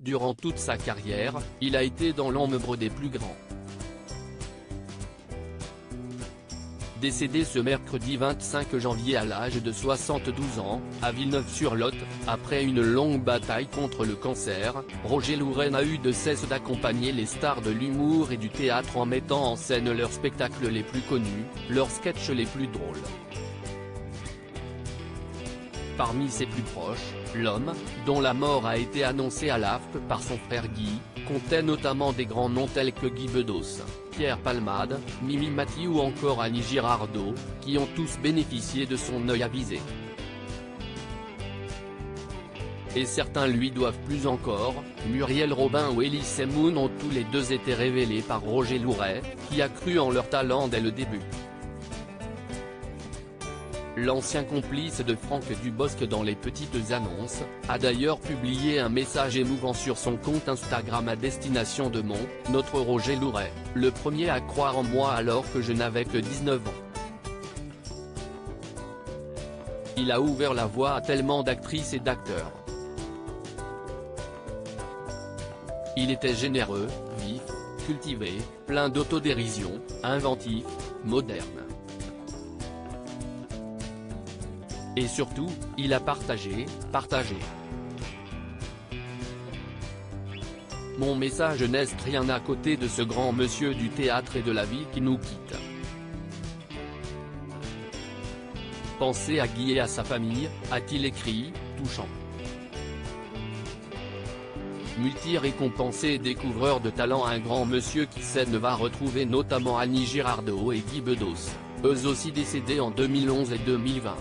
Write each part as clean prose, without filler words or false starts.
Durant toute sa carrière, il a été dans l'ombre des plus grands. Décédé ce mercredi 25 janvier à l'âge de 72 ans, à Villeneuve-sur-Lot, après une longue bataille contre le cancer, Roger Louret n'a eu de cesse d'accompagner les stars de l'humour et du théâtre en mettant en scène leurs spectacles les plus connus, leurs sketchs les plus drôles. Parmi ses plus proches, l'homme, dont la mort a été annoncée à l'AFP par son frère Guy, comptait notamment des grands noms tels que Guy Bedos, Pierre Palmade, Mimi Mati ou encore Annie Girardot, qui ont tous bénéficié de son œil avisé. Et certains lui doivent plus encore. Muriel Robin ou Elie Semoun ont tous les deux été révélés par Roger Louret, qui a cru en leur talent dès le début. L'ancien complice de Franck Dubosc dans les petites annonces, a d'ailleurs publié un message émouvant sur son compte Instagram à destination de notre Roger Louret, le premier à croire en moi alors que je n'avais que 19 ans. Il a ouvert la voie à tellement d'actrices et d'acteurs. Il était généreux, vif, cultivé, plein d'autodérision, inventif, moderne. Et surtout, il a partagé. Mon message n'est rien à côté de ce grand monsieur du théâtre et de la vie qui nous quitte. Pensez à Guy et à sa famille, a-t-il écrit, touchant. Multi-récompensé et découvreur de talent, un grand monsieur qui scène va retrouver notamment Annie Girardot et Guy Bedos, eux aussi décédés en 2011 et 2020.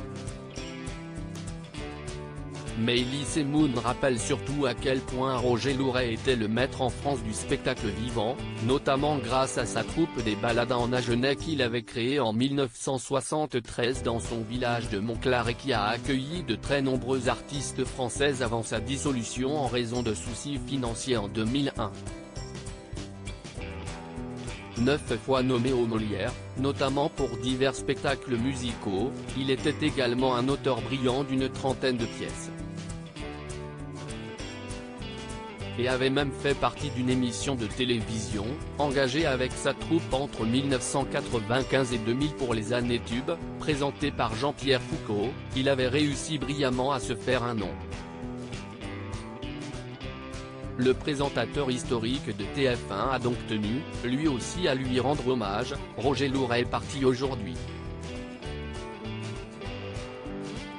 Mais Elie Semoun rappelle surtout à quel point Roger Louret était le maître en France du spectacle vivant, notamment grâce à sa troupe des Baladins en Agenais qu'il avait créée en 1973 dans son village de Montclar et qui a accueilli de très nombreux artistes français avant sa dissolution en raison de soucis financiers en 2001. 9 fois nommé aux Molières, notamment pour divers spectacles musicaux, il était également un auteur brillant d'une trentaine de pièces. Et avait même fait partie d'une émission de télévision, engagée avec sa troupe entre 1995 et 2000 pour les années tubes, présentée par Jean-Pierre Foucault. Il avait réussi brillamment à se faire un nom. Le présentateur historique de TF1 a donc tenu, lui aussi, à lui rendre hommage. Roger Louret est parti aujourd'hui.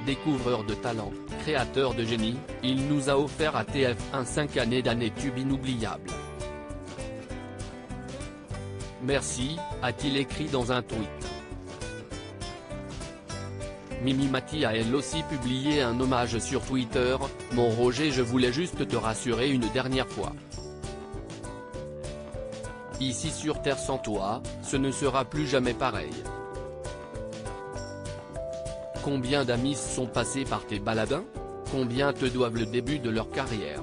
Découvreur de talent, créateur de génie, il nous a offert à TF1 5 années d'années tubes inoubliables. Merci, a-t-il écrit dans un tweet. Mimi Mati a elle aussi publié un hommage sur Twitter. Mon Roger, je voulais juste te rassurer une dernière fois. Ici sur Terre sans toi, ce ne sera plus jamais pareil. Combien d'amis sont passés par tes baladins? Combien te doivent le début de leur carrière?